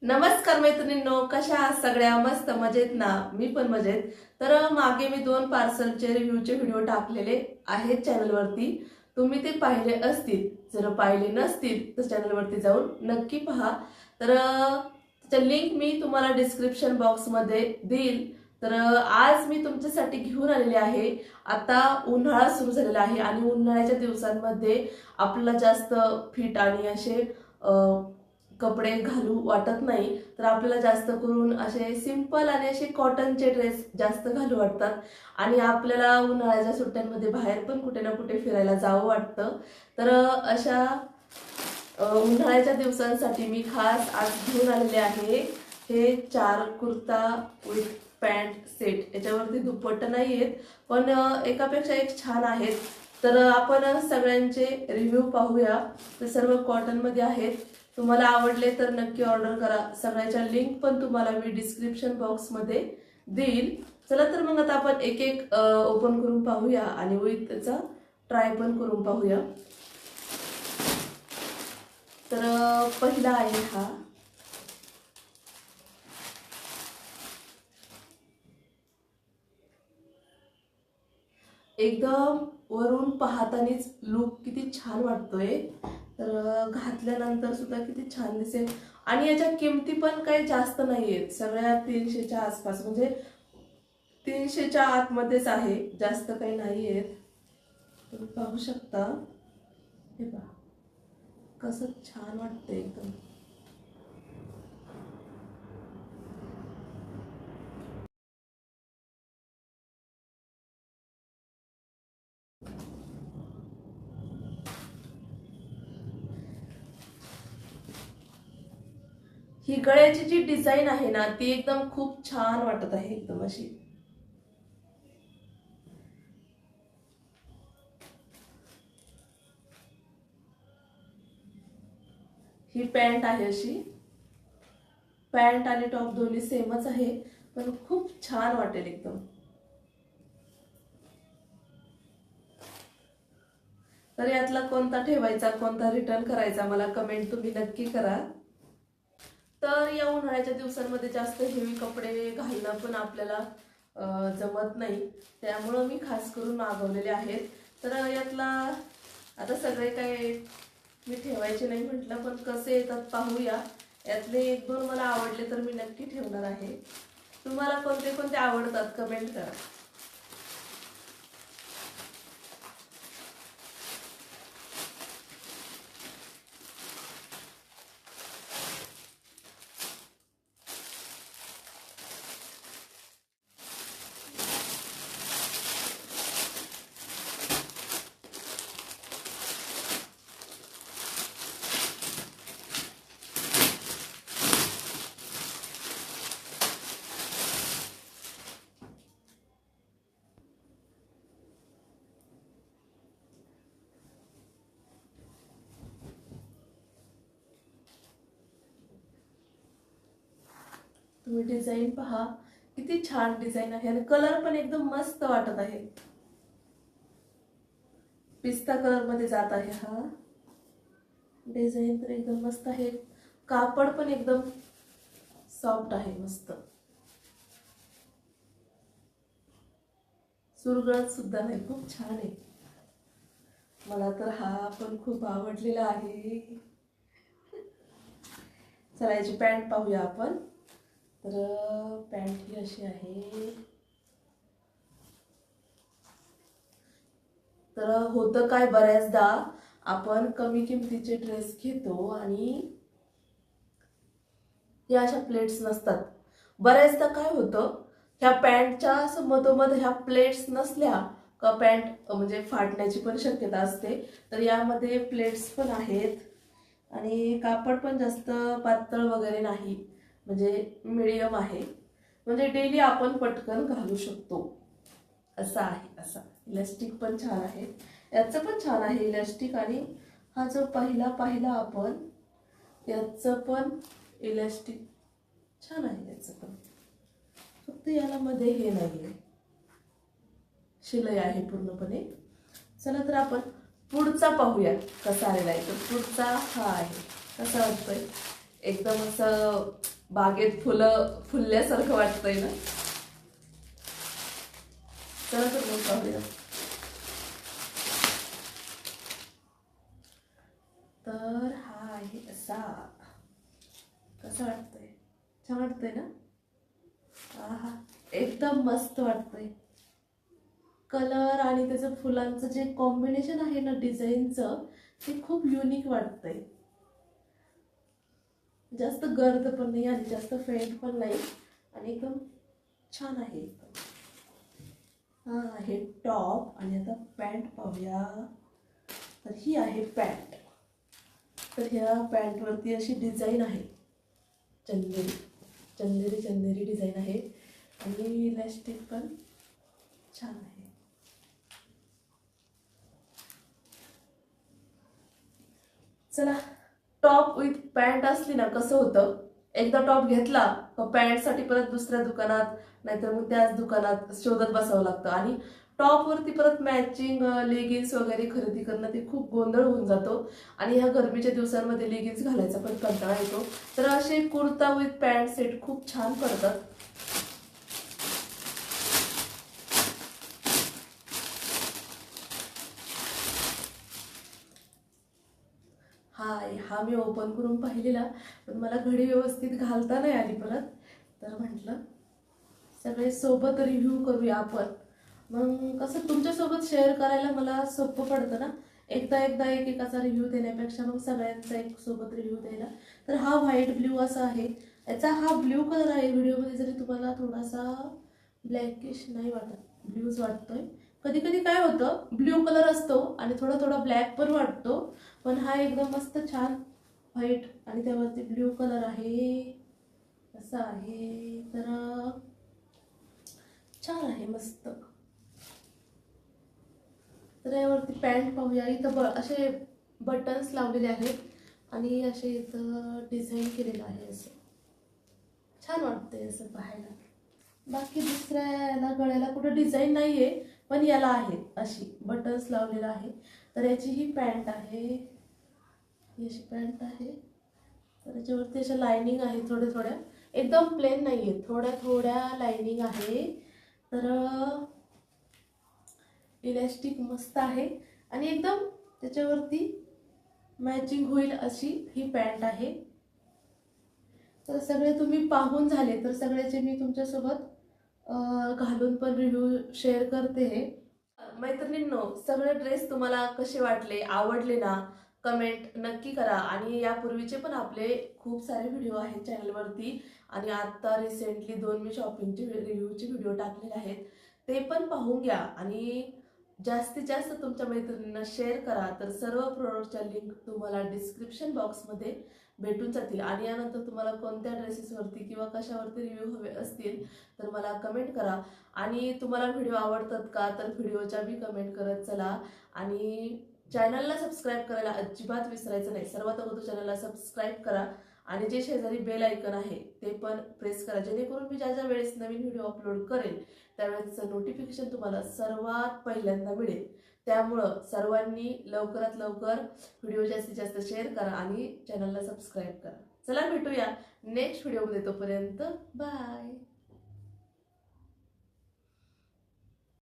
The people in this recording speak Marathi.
नमस्कार मैत्रिणींनो, कशा आहात सगळ्या? मस्त मजेत ना? मी पण मजेत. तर मागे मी 2 पार्सलचे रिव्ह्यूचे व्हिडिओ टाकलेले आहेत चॅनलवरती. तुम्ही ते पाहिले असतील. जर पाहिले नसतील तर चॅनलवरती जाऊन नक्की पहा. तर त्याच्या लिंक मी तुम्हाला डिस्क्रिप्शन बॉक्समध्ये देईल. तर आज मी तुमच्यासाठी घेऊन आलेले आहे. आता उन्हाळा सुरू झालेला आहे आणि उन्हाळ्याच्या दिवसांमध्ये आपल्याला जास्त फिट आणि असे कपडे घालू वाटत नाही. तर आपल्याला जास्त करून असे सिंपल आणि असे कॉटनचे ड्रेस जास्त घालू वाटतात आणि आपल्याला उन्हाळ्याच्या सुट्ट्यांमध्ये बाहेर पण कुठे ना कुठे फिरायला जावं वाटतं. तर अशा उन्हाळ्याच्या दिवसांसाठी मी खास आज घेऊन आलेले आहे हे 4 कुर्ता विथ पॅन्ट सेट. याच्यावरती दुपट्टा नाही आहेत, पण एकापेक्षा एक छान आहेत. तर आपण सगळ्यांचे रिव्ह्यू पाहूया. ते सर्व कॉटनमध्ये आहेत. तुम्हाला आवडले तर नक्की ऑर्डर करा. सगळ्याच्या लिंक पण तुम्हाला मी डिस्क्रिप्शन बॉक्समध्ये देईल. चला तर मग आता आपण एक एक ओपन करून पाहूया आणि विथ त्याचा ट्राय पण करून पाहूया. तर पहिला आहे हा. एकदम वरून पाहतानीच लुक किती छान वाटतोय. तर घातल्यानंतर सुद्धा किती छान दिसेल. आणि याच्या किमती पण काही जास्त नाहीयेत, सगळ्या 300च्या आसपास, म्हणजे 300च्या आतमध्येच आहे, जास्त काही नाहीयेत. तुम्ही पाहू शकता. हे पहा कसं छान वाटतंय एकदम. ही गळ्याची जी डिझाईन आहे ना, ती एकदम खूप छान वाटत आहे, एकदम अशी. ही पॅन्ट आहे अशी. पॅन्ट आणि टॉप दोन्ही सेमच आहे, पण खूप छान वाटेल एकदम. तर यातला कोणता ठेवायचा, कोणता रिटर्न करायचा, मला कमेंट तुम्ही नक्की करा. तर या उन्हाळ्याच्या दिवसांमध्ये जास्त हेवी कपडे घालणं पण आपल्याला जमत नाही. त्यामुळं मी खास करून मागवलेले आहेत. तर यातला आता सगळे काही मी ठेवायचे नाही म्हटलं, पण कसे येतात पाहूया. यातले 1-2 मला आवडले तर मी नक्की ठेवणार आहे. तुम्हाला कोणते कोणते आवडतात कमेंट करा. तुम्ही डिझाईन पहा, किती छान डिझाईन आहे आणि कलर पण एकदम मस्त वाटत आहे. पिस्ता कलर मध्ये जात आहे हा. डिझाईन तर एकदम मस्त आहे. कापड पण एकदम सॉफ्ट आहे, मस्त. सुरगळत सुद्धा नाही, खूप छान आहे. मला तर हा पण खूप आवडलेला आहे. चला याची पॅन्ट पाहूया आपण. तर पॅन्ट ही अशी आहे. तर होतं काय, बऱ्याचदा आपण कमी किमतीचे ड्रेस घेतो आणि या अशा प्लेट्स नसतात. बऱ्याचदा काय होतं, ह्या पॅन्टच्या मधोमध ह्या प्लेट्स नसल्या का पॅन्ट म्हणजे फाटण्याची पण शक्यता असते. तर यामध्ये प्लेट्स पण आहेत आणि कापड पण जास्त पातळ वगैरे नाही, म्हणजे मिडियम आहे. म्हणजे डेली आपण पटकन घालू शकतो असं आहे. असा इलास्टिक पण छान आहे, याचं पण छान आहे इलास्टिक. आणि हा जो पाहिला आपण, याचं पण इलास्टिक छान आहे. याचं पण फक्त याला मध्ये हे नाही, शिलाई आहे पूर्णपणे. चला तर आपण पुढचा पाहूया कसा आलेला आहे. तर पुढचा हा आहे. कसा वाटतोय? एकदम असं बागेत फुलं फुलल्यासारखं वाटतंय ना. चला तर मग पाहूया. तर हा आहे असा. कसं वाटतंय? छान वाटतंय ना. आहा, एकदम मस्त वाटतंय. कलर आणि त्याचं फुलांचं जे कॉम्बिनेशन आहे ना डिझाईनचं, ते खूप युनिक वाटतंय. जास्त गर्द पण नाही आणि जास्त फेंट पण नाही आणि एकदम छान आहे. हा आहे टॉप आणि आता पॅन्ट पाहूया. तर ही आहे पॅन्ट. तर ह्या पॅन्टवरती अशी डिझाईन आहे, चंदेरी चंदेरी चंदेरी डिझाईन आहे आणि इलास्टिक पण छान आहे. चला, टॉप विथ पॅन्ट असली ना कसं होतं, एकदा टॉप घेतला तर पॅन्टसाठी परत दुसऱ्या दुकानात नाहीतर मग त्याच दुकानात शोधत बसावं लागतं आणि टॉपवरती परत मॅचिंग लेगिन्स वगैरे खरेदी करणं ते खूप गोंधळ होऊन जातो आणि ह्या गरमीच्या दिवसांमध्ये लेगिन्स घालायचा पण कंटाळा येतो. तर असे कुर्ता विथ पॅन्ट सेट खूप छान पडतात. हा मी ओपन करून पाहिलेला, पण मला घडी व्यवस्थित घालता नाही आली परत. तर म्हटलं सगळे सोबत रिव्ह्यू करूया आपण. मग कसं तुमच्यासोबत शेअर करायला मला सोपं पडतं ना. एकदा एकदा एकेकाचा रिव्ह्यू देण्यापेक्षा मग सगळ्यांचा एक सोबत रिव्ह्यू द्यायला. तर हा व्हाईट ब्ल्यू असा आहे. याचा हा ब्ल्यू कलर आहे. व्हिडिओमध्ये जरी तुम्हाला थोडासा ब्लॅकिश नाही वाटत, ब्ल्यूज वाटतोय. कधी कधी काय होतं, ब्ल्यू कलर असतो आणि थोडा थोडा ब्लॅक पण वाटतो, पण हा एकदम मस्त छान व्हाईट आणि त्यावरती ब्ल्यू कलर आहे. असं आहे. तर छान आहे, मस्त. तर यावरती पॅन्ट पाहूया. इथं असे बटन्स लावलेले आहेत आणि असे इथं डिझाईन केलेलं आहे. असं छान वाटतंय असं पाहायला. बाकी दुसऱ्या याला गळ्याला कुठं डिझाईन नाहीये, पण याला आहे अशी बटन्स लावलेला आहे. तर याची ही पॅन्ट आहे, ही अशी पॅन्ट आहे. तर याच्यावरती अशा लाइनिंग आहे थोड्या थोड्या, एकदम प्लेन नाहीये, थोड्या थोड्या लाइनिंग आहे. तर इलास्टिक मस्त आहे आणि एकदम त्याच्यावरती मॅचिंग होईल अशी ही पॅन्ट आहे. तर सगळे तुम्ही पाहून झाले, तर सगळ्याचे मी तुमच्यासोबत घालून पण रिव्ह्यू शेअर करते. मैत्रिणींनो, सगळे ड्रेस तुम्हाला कसे वाटले, आवडले ना, कमेंट नक्की करा. आणि यापूर्वीचे पण आपले खूप सारे व्हिडिओ आहेत चॅनलवरती आणि आता रिसेंटली 2 मी शॉपिंगचे रिव्ह्यूचे व्हिडिओ टाकलेले आहेत, ते पण पाहून घ्या आणि जास्तीत जास्त तुमच्या मैत्रिणींना शेअर करा. तर सर्व प्रोडक्टच्या लिंक तुम्हाला डिस्क्रिप्शन बॉक्समध्ये भेटून जातील. आणि यानंतर तुम्हाला कोणत्या ड्रेसेसवरती किंवा कशावरती रिव्ह्यू हवे असतील तर मला कमेंट करा. आणि तुम्हाला व्हिडिओ आवडतात का, तर व्हिडिओच्या बी कमेंट करत चला. आणि चॅनलला सबस्क्राईब करायला अजिबात विसरायचं नाही. सर्वात अगोदर चॅनलला सबस्क्राईब करा आणि जे शेजारी बेल आयकन आहे ते पण प्रेस करा, जेणेकरून मी ज्या ज्या वेळेस नवीन व्हिडिओ अपलोड करेल त्यावेळेचं नोटिफिकेशन तुम्हाला सर्वात पहिल्यांदा मिळेल. त्यामुळं सर्वांनी लवकरात लवकर व्हिडिओ जास्तीत जास्त शेअर करा आणि चॅनलला सबस्क्राईब करा. चला भेटूया नेक्स्ट व्हिडिओमध्ये, तोपर्यंत बाय.